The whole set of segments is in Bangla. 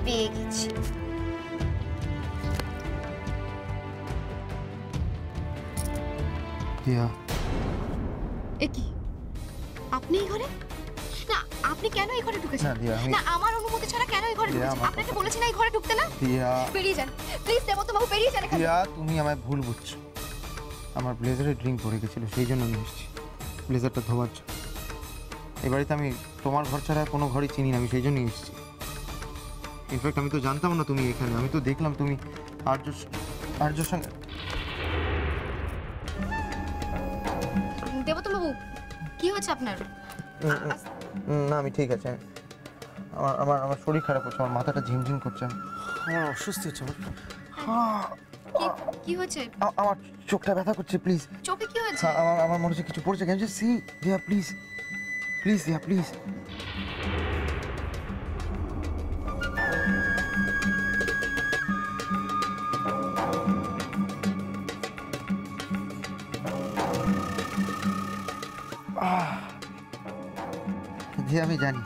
পেয়ে গেছি। কি আপনি এই ঘরে? না, আপনি কেন এই ঘরে ঢুকেছেন? না, আমার অনুমতি ছাড়া কেন এই ঘরে ঢুকেছেন? আপনাকে বলেছি না এই ঘরে ঢুকতে না? বেরিয়ে যান প্লিজ, দেবতমাবু বেরিয়ে যান এখান থেকে। তুমি আমায় ভুল বুঝছো। আমার ব্লেজারে ড্রিঙ্ক পড়ে গেছিল, সেই জন্য আমি এসেছি ব্লেজারটা ধোবার জন্য। এই বাড়িতে আমি তোমার ঘর ছাড়া কোনো ঘরই চিনি না, আমি সেই জন্যই এসেছি। ইনফ্যাক্ট আমি তো জানতাম না তুমি এখানে, আমি তো দেখলাম তুমি আর্যর সঙ্গে। দেবতমাবু কি হচ্ছে আপনার? না আমি ঠিক আছে। আমার আমার শরীর খারাপ হচ্ছে, আমার মাথাটা ঝিমঝিম করছে, আমার অস্বস্তি হচ্ছে। কি হচ্ছে? আমার চোখটা ব্যথা করছে। প্লিজ চোখে কি হয়েছে? আমার মনে হচ্ছে কিছু পড়ছে। ক্যান ইউ সি দিয়া প্লিজ প্লিজ দিয়া প্লিজ। জি আমি জানি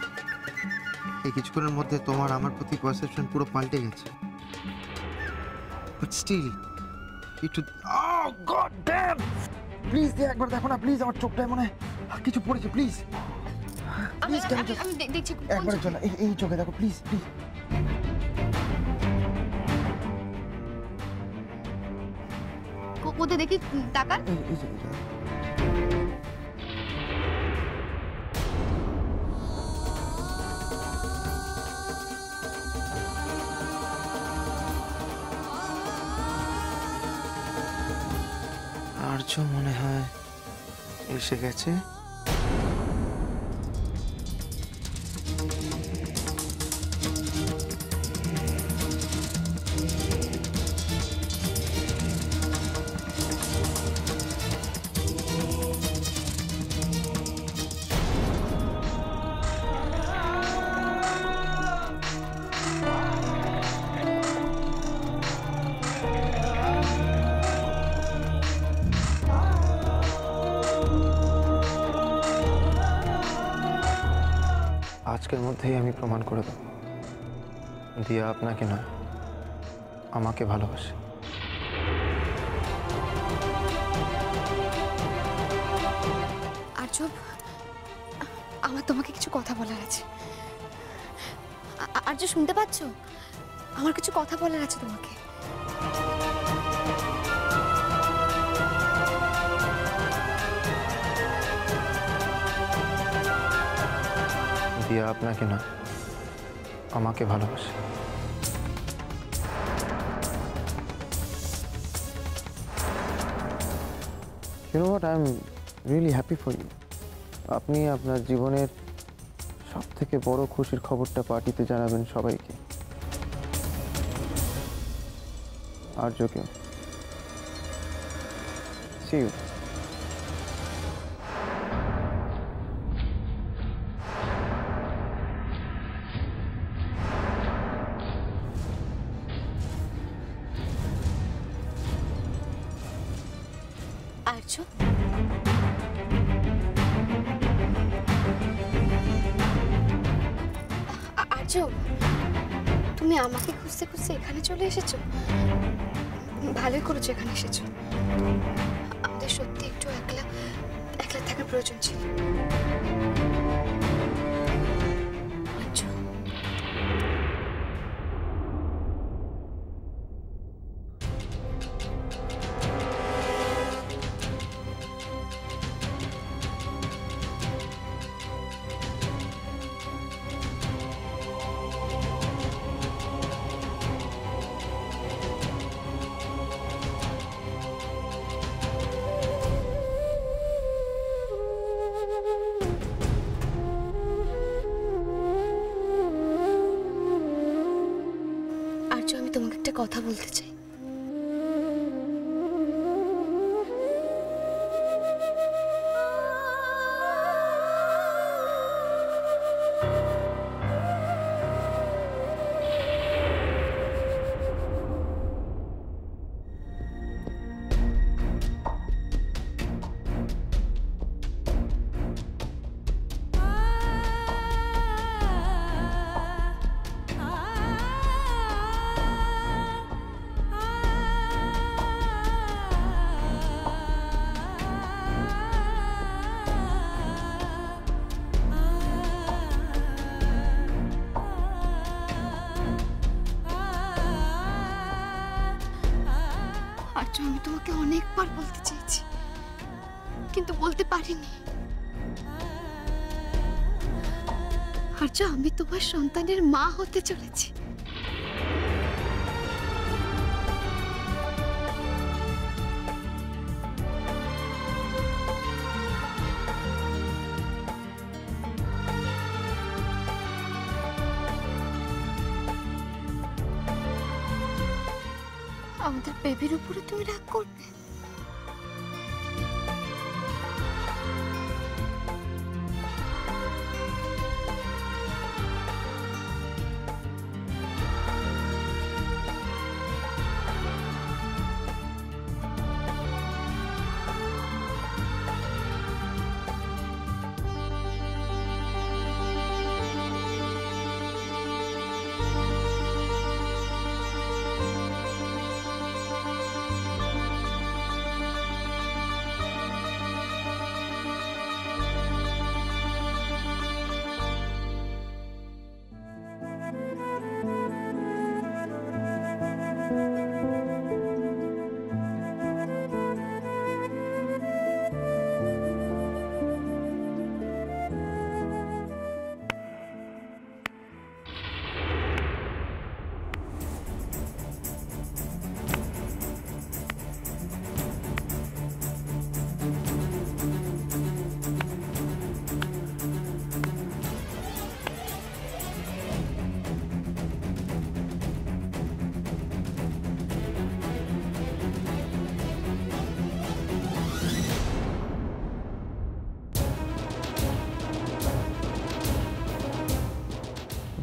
এই কিছুক্ষণের মধ্যে তোমার আমার প্রতি পারসেপশন পুরো পাল্টে গেছে, বাট স্টিল একটু গড ড্যাম প্লিজ দিয়ে একবার দেখো না প্লিজ। আমার চোখটায় মনে হয় কিছু পড়েছে। প্লিজ প্লিজ আমি দেখছি একবারের জন্য এই চোখে দেখো প্লিজ প্লিজ। কোথায় দেখি তাকান। আর্য মনে হয় এসে গেছে। আজকের মধ্যেই আমি প্রমাণ করে দেব দিয়া আপনাকে না আমাকে ভালোবাসে। আর্য, আমার তোমাকে কিছু কথা বলার আছে। আর্য শুনতে পাচ্ছ? আমার কিছু কথা বলার আছে তোমাকে। দিয়া আপনাকে না আমাকে ভালোবাসে। You know what? I'm really happy for you. আপনি আপনার জীবনের সবথেকে বড় খুশির খবরটা পার্টিতে জানাবেন সবাইকে, আর্যকে। See you. আর্য, আর্য, তুমি আমাকে খুঁজতে খুঁজতে এখানে চলে এসেছো। ভালোই করেছো এখানে এসেছো। আমাদের সত্যি একটু একলা একলা থাকার প্রয়োজন ছিল। আর্য, আমি তোমাকে একটা কথা বলতে চাই। আর্য, আমি তোমাকে অনেকবার বলতে চেয়েছি, কিন্তু বলতে পারিনি। আর্য, আমি তোমার সন্তানের মা হতে চলেছি। আমাদের বেবির উপরে তুমি রাগ করবে?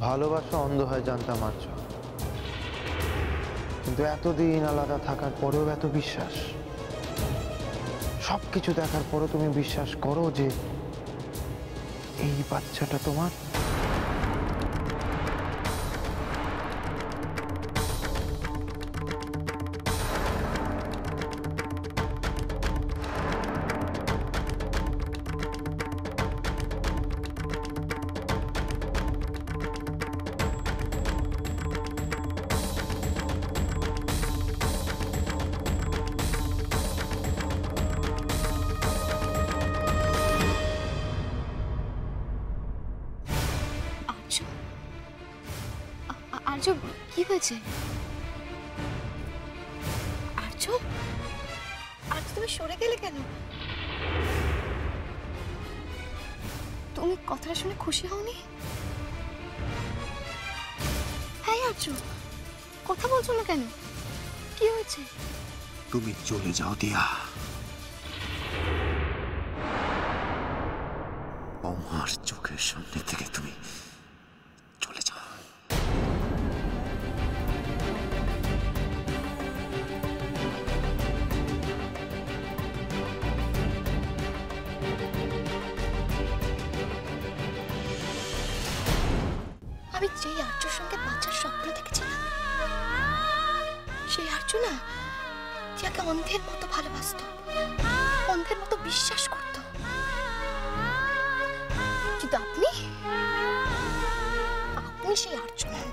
ভালোবাসা অন্ধ হয় জানতাম আর্য, কিন্তু এতদিন আলাদা থাকার পরেও এত বিশ্বাস, সবকিছু দেখার পরও তুমি বিশ্বাস করো যে এই বাচ্চাটা তোমার? আর্য, কি হয়েছে? আর্য, আর্য, তুমি সরে গেলে কেন? তুমি কথাটা শুনে খুশি হওনি? হ্যাঁ আর্য, কথা বলছো না কেন? কি হয়েছে? তুমি চলে যাও দিয়া। আমার চোখের সামনে থেকে তুমি চলে যাও। আমি যেই আর্যর সঙ্গে বাচ্চার স্বপ্ন দেখেছিলাম, সেই আর্য না যাকে অন্ধের মতো ভালোবাসতো, অন্ধের মতো বিশ্বাস করত। কিন্তু আপনি সেই আর্য নন।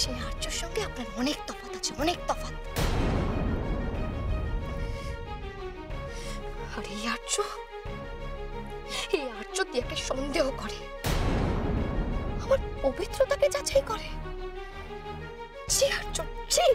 সেই আর্যর সঙ্গে আপনার অনেক তফাৎ আছে, অনেক তফাৎ। আর এই আর্য দিয়াকে সন্দেহ করে, আমার পবিত্রতাকে যাচাই করে। ছি আর্য, ছি।